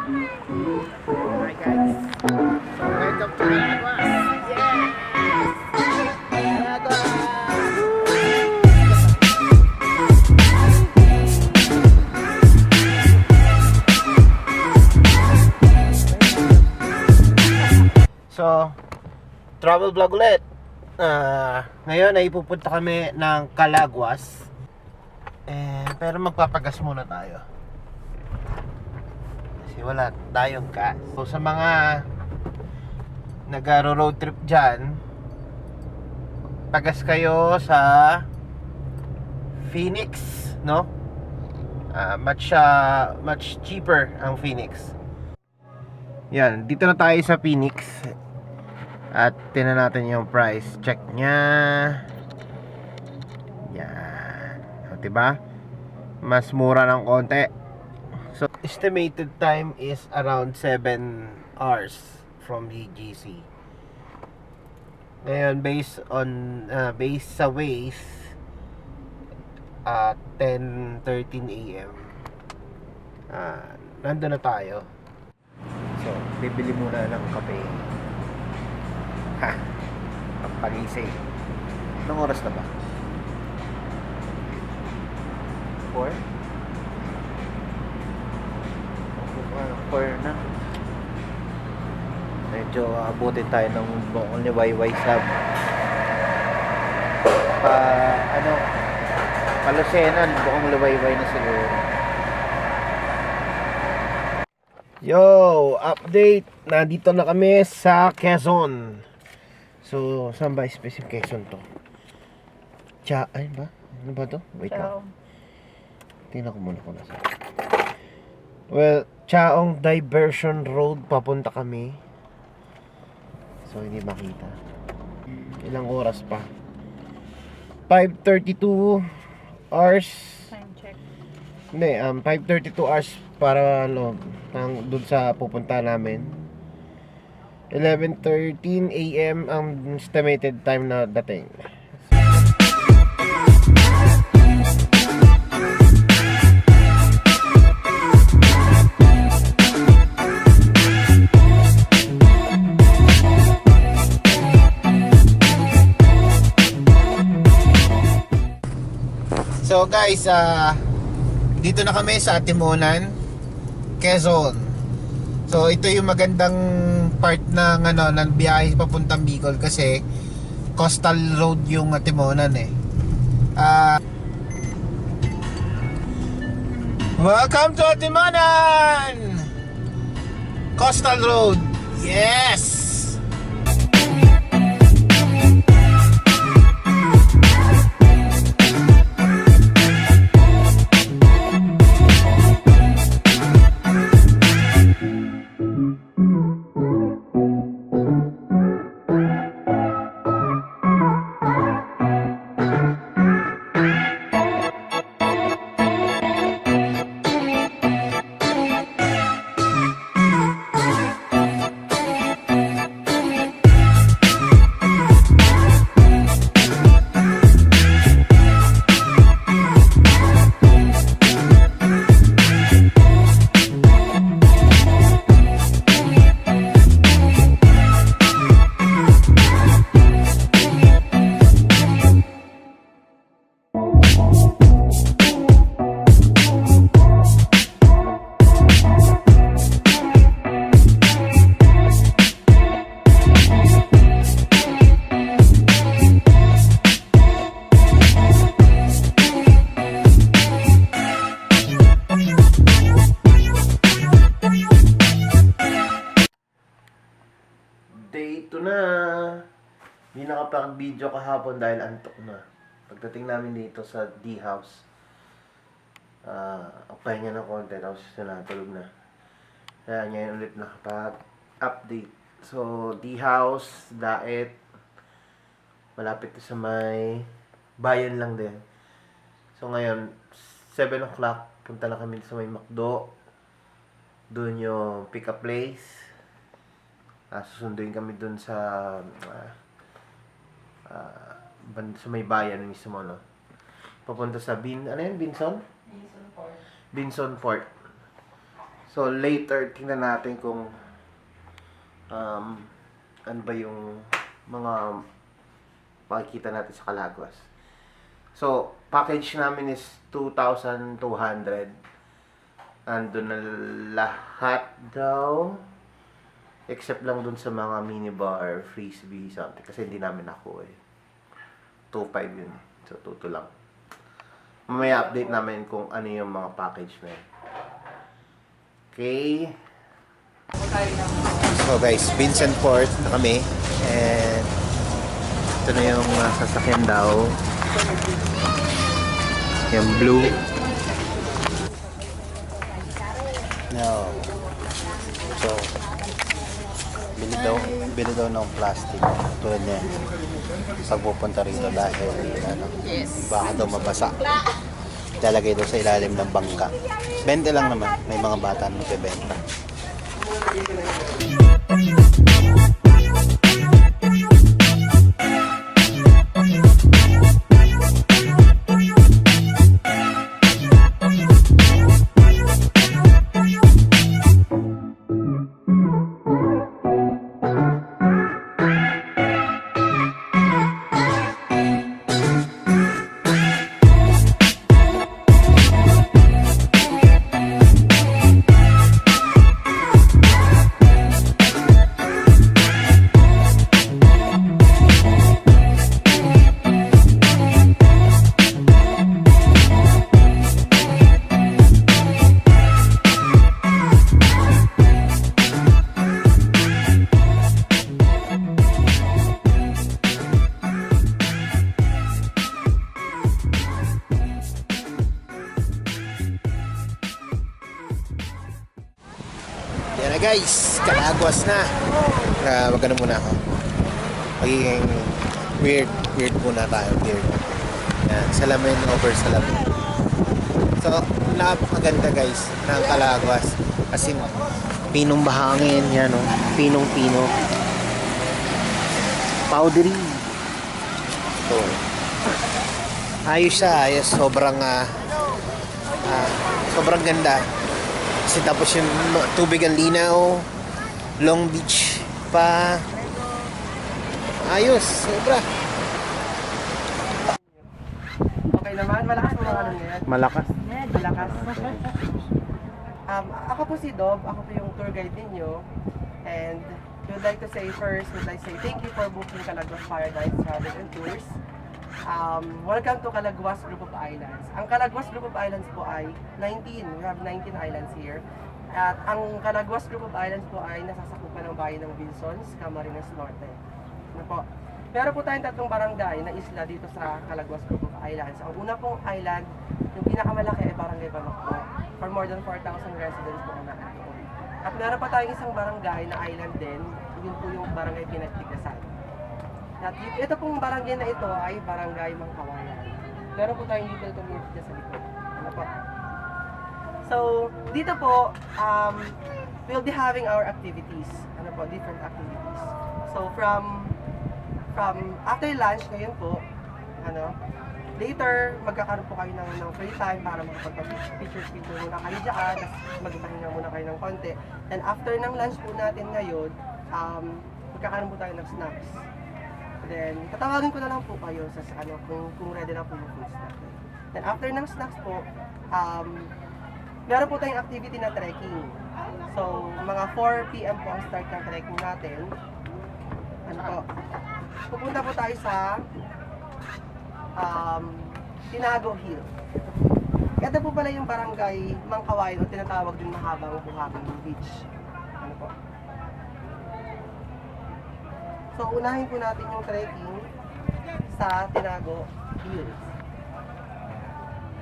Hi guys. So welcome to Calaguas. Yes! Calaguas! So, travel vlog ulit. Ngayon ay pupunta kami ng Calaguas. Pero magpapagas muna tayo. Kasi wala tayong gas. So, sa mga nag-road trip dyan, pagas kayo sa Phoenix, no? Much cheaper ang Phoenix. Yan, dito na tayo sa Phoenix. At tingnan natin yung price check nya. Yan. O, diba? Mas mura ng konti. So, estimated time is around 7 hours from BGC. Ngayon, based sa Waze, 10:13 AM. Nandun na tayo. So, bibili muna ng kape. Ha! Ang pagising. Anong oras na ba? 4? 4 na. Medyo abutin tayo ng buong liwayway sab. Palusenan, buong liwayway na siguro. Yo! Update! Nandito na kami sa Quezon. So, saan ba specific Quezon to? Ayun ba? Ano ba to? Wait lang. Tingnan ko muna kung nasa. Well, Chaong Diversion Road papunta kami. So, hindi makita. Ilang oras pa? 5:32 hours. Time check. Hindi, 5:32 hours para doon sa pupunta namin. 11:13 AM ang estimated time na dating. So guys, dito na kami sa Timonan, Quezon. So ito yung magandang part ng biyahe papuntang Bicol kasi coastal road yung Timonan eh. Welcome to Timonan! Coastal road. Yes! Day 2 na. Hindi nakapag-video kahapon dahil antok na. Pagdating namin dito sa D-House, pahinga ng konti, tapos natulog na. Kaya ngayon ulit nakapag-update. So, D-House, Daet, malapit sa may bayan lang din. So, ngayon, 7 o'clock, punta na kami sa may McDo. Doon yung pick-up place. Susunduin kami dun sa sa may bayan mismo, no? Papunta sa Binson? Binson Port. So later, tingnan natin kung ano ba yung mga makikita natin sa Calaguas. So, package namin is 2,200. Andun na lahat daw. Except lang dun sa mga minibar, frisbee, something. Kasi hindi namin nakuha eh. 2,500 yun. So, 2,200 lang. Mamaya update namin kung ano yung mga package na yun. Okay. So guys, Vincent Port na kami. And ito na yung sasakyan daw. Yung blue. No. So, bili daw ng plastic. Tulad niya. Pag pupunta rito dahil baka daw mabasa. Lalagay daw sa ilalim ng bangka. 20 lang naman. May mga bata na nagbebenta. Yan na guys, Calaguas na. Magano muna ako. Magiging weird muna tayo. Weird. Yan, salamin over salamin. So, napakaganda guys ng Calaguas. Kasi pinong bahangin, yan o. Pinong-pino. Powdery. So, ayos siya, ayos. Sobrang ganda. Kasi tapos yung tubig ang linaw, Long Beach pa, ayos, sobra. Okay naman, malakas mo mga ano ngayon? Malakas. Malakas. Ako po si Dob, ako po yung tour guide ninyo. And we'd like to say first, we'd like to say thank you for booking Calaguas Paradise Travel and Tours. Welcome to Calaguas Group of Islands. Ang Calaguas Group of Islands po ay 19. We have 19 islands here. At ang Calaguas Group of Islands po ay nasasakupan ng bayan ng Wilsons, Camarines Norte. Ano po? Meron po tayong tatlong barangay na isla dito sa Calaguas Group of Islands. Ang una pong island, yung pinakamalaki ay Barangay Banok po. For more than 4,000 residents po ang nakatoon. At meron pa tayong isang barangay na island din, yun po yung Barangay Pinagtigasan. At ito pong barangay na ito ay Barangay Mangkawayan. Meron po tayong dito community sa likod. Ano po? So, dito po, we'll be having our activities. Ano po? Different activities. So, from after lunch ngayon po, later, magkakaroon po kayo ng free time para makapag-picture muna kayo dyan, tapos magpahinga muna kayo ng konti. Then, after ng lunch po natin ngayon, magkakaroon po tayo ng snacks. Then, tatawagin ko na lang po kayo sa kung ready na po yung foods natin. Then, after ng snacks po, meron po tayong activity na trekking. So, mga 4 PM po ang start ng trekking natin. Ano po? Pupunta po tayo sa Tinago Hill. Ito po pala yung barangay Mangkawayan o tinatawag din mahabang buhabang beach. Ano po? So, unahin po natin yung trekking sa Tinago Hills.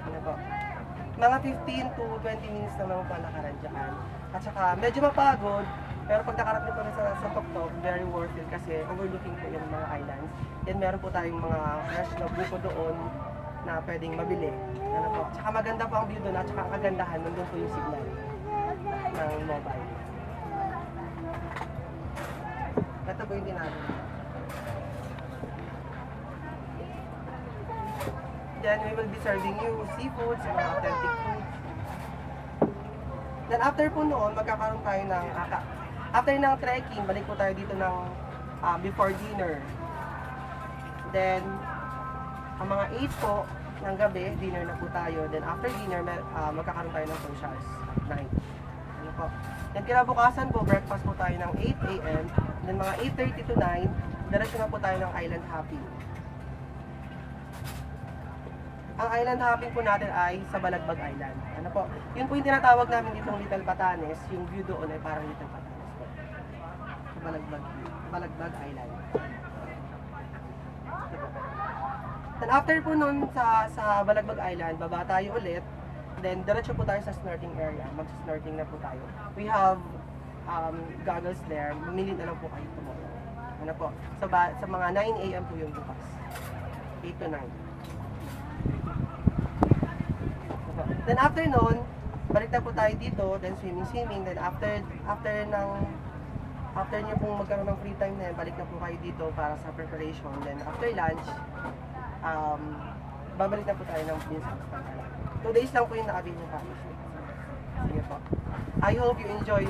Ano po? Mga 15 to 20 minutes na naman po nakaran dyan. At saka, medyo mapagod, pero pag nakarating po na sa Toktok, very worth it kasi overlooking po yung mga islands. Then meron po tayong mga fresh na buko doon na pwedeng mabili. Ano po? Tsaka maganda po ang view doon at saka ang kagandahan, nandun po yung signal ng mobile. Ito po yung Tinago. Then we will be serving you seafoods, mga authentic food. Then after po noon, magkakaroon tayo ng, after ng trekking, balik po tayo dito ng before dinner. Then, ang mga 8 po ng gabi, dinner na po tayo. Then after dinner, magkakaroon tayo ng socials at night. Ano po? Then kinabukasan po, breakfast po tayo ng 8 a.m. Then mga 8:30 to 9, diretso na po tayo ng island hopping. Ang island hopping po natin ay sa Balagbag Island. Ano po? Yun po yung tinatawag namin ditong Little Batanes. Yung view doon ay parang Little Batanes po. Sa Balagbag Island. Then after po nun sa Balagbag Island, baba tayo ulit. Then diretso po tayo sa snorkeling area. Mag-snorkeling na po tayo. We have goggles there. Mamili na lang po kayo tomorrow. Ano po? Sa mga 9 a.m. po yung bukas. 8 to 9. Then after nun, balik na po tayo dito, then swimming. Then after nyo pong magkaroon ng free time na yan, balik na po kayo dito para sa preparation. Then after lunch, babalik na po tayo ng Isang Hoping. 2 days lang po yung nakabili ng package. Sige po. I hope you enjoy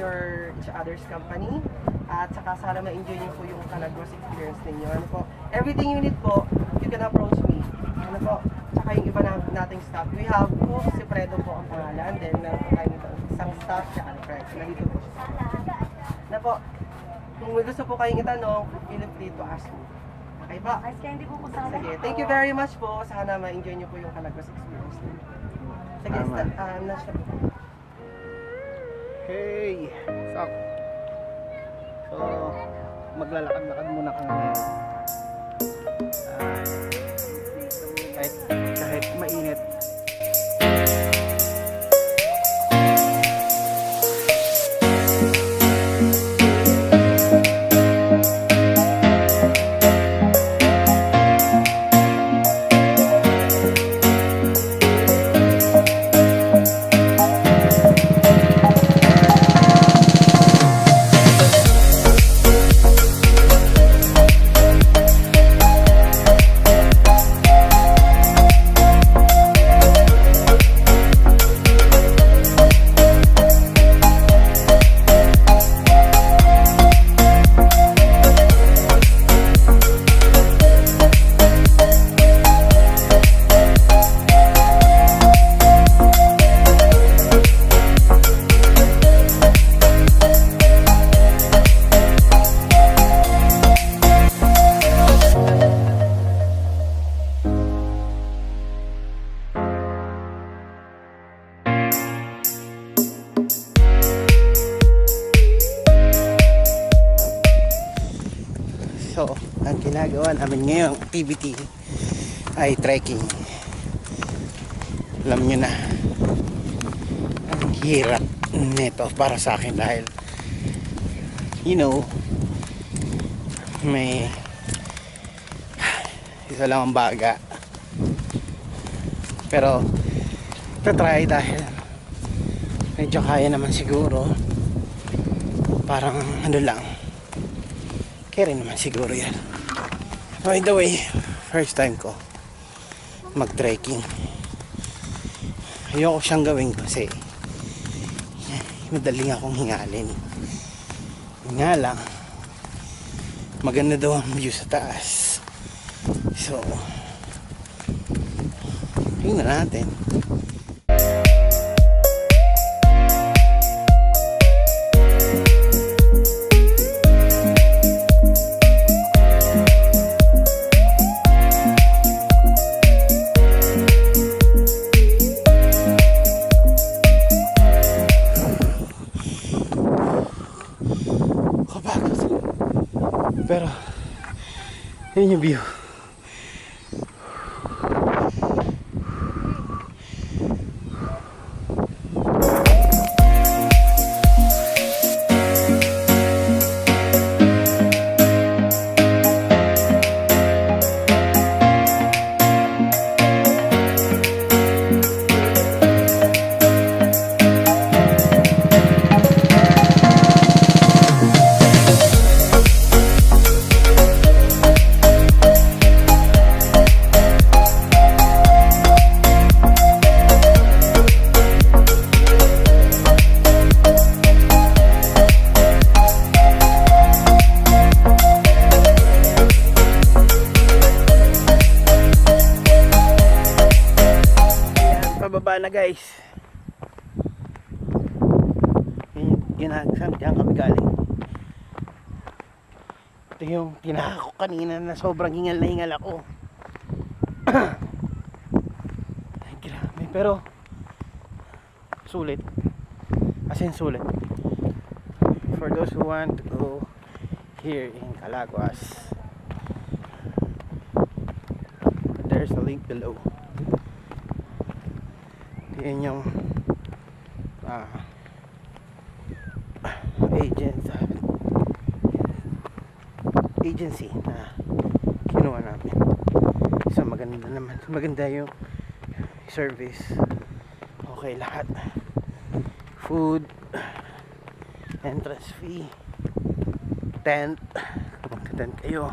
each other's company. At saka sana ma-enjoy nyo po yung Calaguas experience ninyo. Ano po? Everything you need po, you can approach me. Ano po? Tsaka yung iba nating staff. We have po, si Fredo po ang pangalan. Then meron po tayo nito, isang staff, tsaka Fred. Nandito po siya. Ano po? Kung may gusto po kayong itanong, feel free to ask me. Okay po? Sige, thank you very much po. Sana ma-enjoy nyo po yung Calaguas experience ninyo. Sige, nasa po. Hey! So, maglalakad-lakad muna kami ngayon. Kahit mainit. So, ang ginagawa namin ngayong activity ay trekking. Alam nyo na, ang hirap nito para sa akin dahil may isa lang ang baga, pero try dahil medyo kaya naman siguro, parang lang, kaya rin naman siguro yan. By the way, first time ko mag-trekking. Ayoko siyang gawin kasi madaling akong hingalin. Nga lang, maganda daw ang view sa taas. So, tingnan natin. Pero yun yung view. guys. Saan kami galing? Ito yung tinaka ko kanina na sobrang hingal na hingal ako. Ay, grabe. Pero sulit. As in sulit. For those who want to go here in Calaguas, there's a link below. Yan yung agency na kinuha namin. So maganda naman, maganda yung service, okay lahat, food, entrance fee, tent, kung magta-tent kayo,